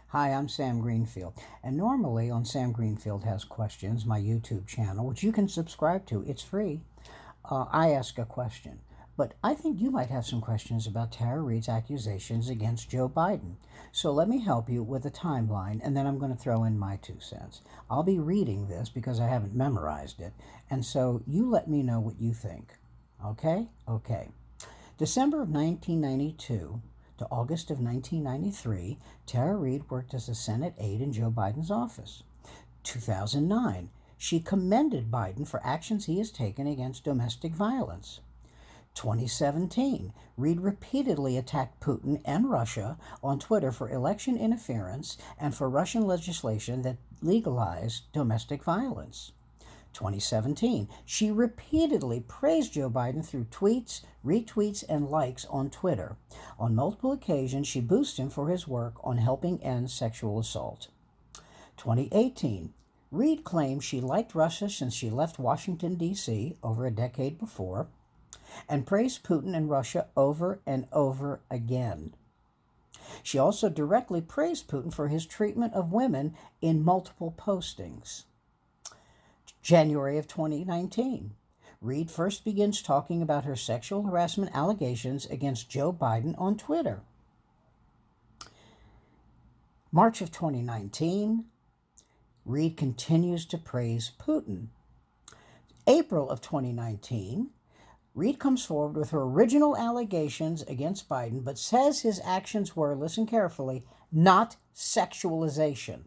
Hi, I'm Sam Greenfield, and normally on Sam Greenfield Has Questions, my YouTube channel, which you can subscribe to, it's free, I ask a question. But I think you might have some questions about Tara Reade's accusations against Joe Biden. So let me help you with a timeline, and then I'm going to throw in my 2 cents. I'll be reading this because I haven't memorized it, and so you let me know what you think. Okay? Okay. December of 1992 to August of 1993, Tara Reade worked as a Senate aide in Joe Biden's office. 2009, she commended Biden for actions he has taken against domestic violence. 2017, Reade repeatedly attacked Putin and Russia on Twitter for election interference and for Russian legislation that legalized domestic violence. 2017, she repeatedly praised Joe Biden through tweets, retweets, and likes on Twitter. On multiple occasions, she boosted him for his work on helping end sexual assault. 2018, Reade claimed she liked Russia since she left Washington, D.C. over a decade before, and praised Putin and Russia over and over again. She also directly praised Putin for his treatment of women in multiple postings. January of 2019, Reade first begins talking about her sexual harassment allegations against Joe Biden on Twitter. March of 2019, Reade continues to praise Putin. April of 2019, Reade comes forward with her original allegations against Biden, but says his actions were, listen carefully, not sexualization,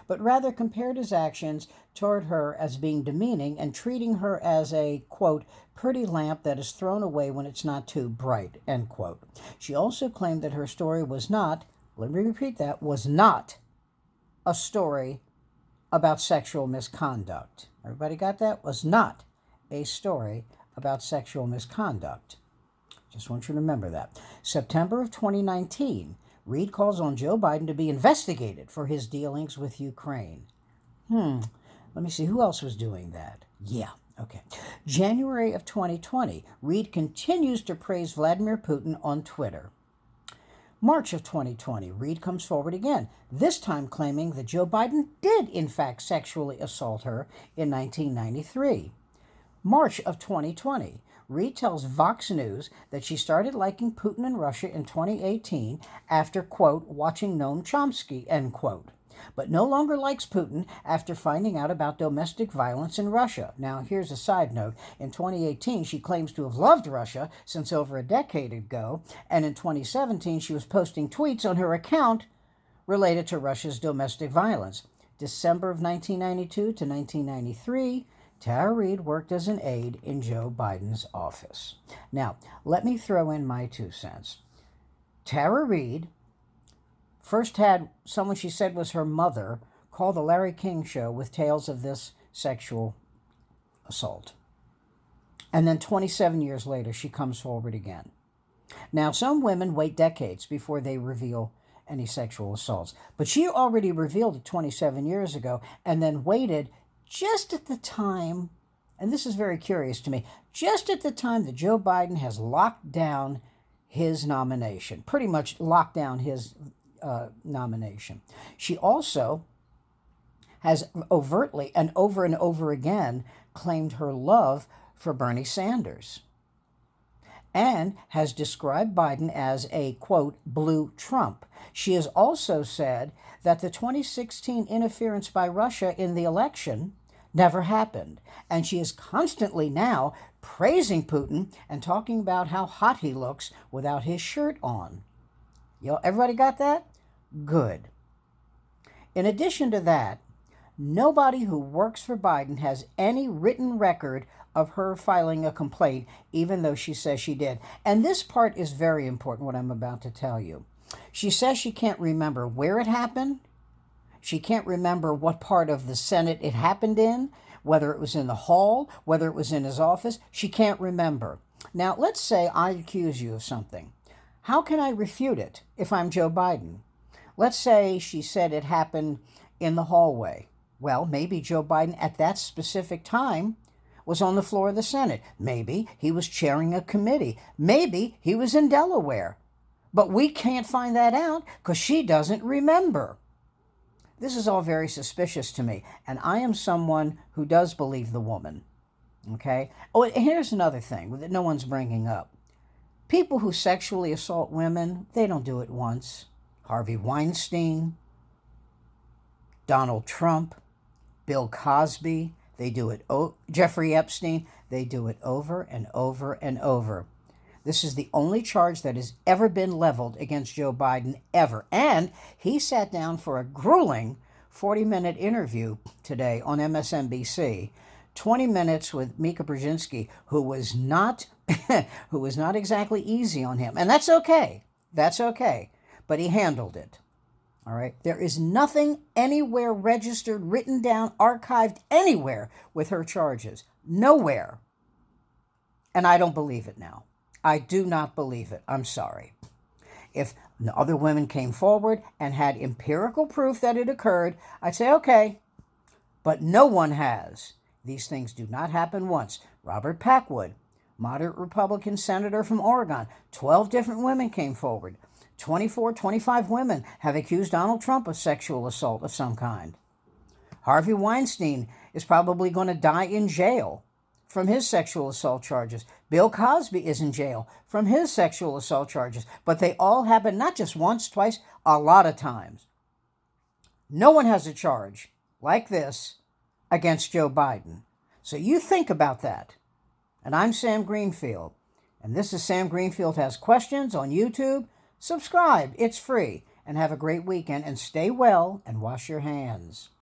but rather compared his actions toward her as being demeaning and treating her as a, quote, pretty lamp that is thrown away when it's not too bright, end quote. She also claimed that her story was not, let me repeat that, was not a story about sexual misconduct. Everybody got that? Was not a story about sexual misconduct. Just want you to remember that. September of 2019, Reade calls on Joe Biden to be investigated for his dealings with Ukraine. Let me see, who else was doing that? Yeah, okay. January of 2020, Reade continues to praise Vladimir Putin on Twitter. March of 2020, Reade comes forward again, this time claiming that Joe Biden did, in fact, sexually assault her in 1993. March of 2020, Reade tells Vox News that she started liking Putin and Russia in 2018 after, quote, watching Noam Chomsky, end quote, but no longer likes Putin after finding out about domestic violence in Russia. Now, here's a side note. In 2018, she claims to have loved Russia since over a decade ago, and in 2017, she was posting tweets on her account related to Russia's domestic violence. December of 1992 to 1993, Tara Reade worked as an aide in Joe Biden's office. Now, let me throw in my 2 cents. Tara Reade first had someone she said was her mother call the Larry King Show with tales of this sexual assault. And then 27 years later, she comes forward again. Now, some women wait decades before they reveal any sexual assaults, but she already revealed it 27 years ago and then waited just at the time, and this is very curious to me, just at the time that Joe Biden has locked down his nomination, pretty much locked down his nomination. She also has overtly and over again claimed her love for Bernie Sanders and has described Biden as a, quote, blue Trump. She has also said that the 2016 interference by Russia in the election never happened. And she is constantly now praising Putin and talking about how hot he looks without his shirt on. Everybody got that? Good. In addition to that, nobody who works for Biden has any written record of her filing a complaint, even though she says she did. And this part is very important, what I'm about to tell you. She says she can't remember where it happened. She can't remember what part of the Senate it happened in, whether it was in the hall, whether it was in his office. She can't remember. Now, let's say I accuse you of something. How can I refute it if I'm Joe Biden? Let's say she said it happened in the hallway. Well, maybe Joe Biden at that specific time was on the floor of the Senate. Maybe he was chairing a committee. Maybe he was in Delaware. But we can't find that out because she doesn't remember. This is all very suspicious to me, and I am someone who does believe the woman. Okay? Oh, and here's another thing that no one's bringing up. People who sexually assault women, they don't do it once. Harvey Weinstein, Donald Trump, Bill Cosby, they do it. Jeffrey Epstein, they do it over and over and over. This is the only charge that has ever been leveled against Joe Biden, ever. And he sat down for a grueling 40-minute interview today on MSNBC. 20 minutes with Mika Brzezinski, who was not exactly easy on him. And that's okay. That's okay. But he handled it. All right. There is nothing anywhere registered, written down, archived anywhere with her charges. Nowhere. And I don't believe it now. I do not believe it. I'm sorry. If other women came forward and had empirical proof that it occurred, I'd say, okay. But no one has. These things do not happen once. Robert Packwood, moderate Republican senator from Oregon, 12 different women came forward. 24, 25 women have accused Donald Trump of sexual assault of some kind. Harvey Weinstein is probably going to die in jail from his sexual assault charges. Bill Cosby is in jail from his sexual assault charges. But they all happen not just once, twice, a lot of times. No one has a charge like this against Joe Biden. So you think about that. And I'm Sam Greenfield. And this is Sam Greenfield Has Questions on YouTube. Subscribe. It's free. And have a great weekend. And stay well and wash your hands.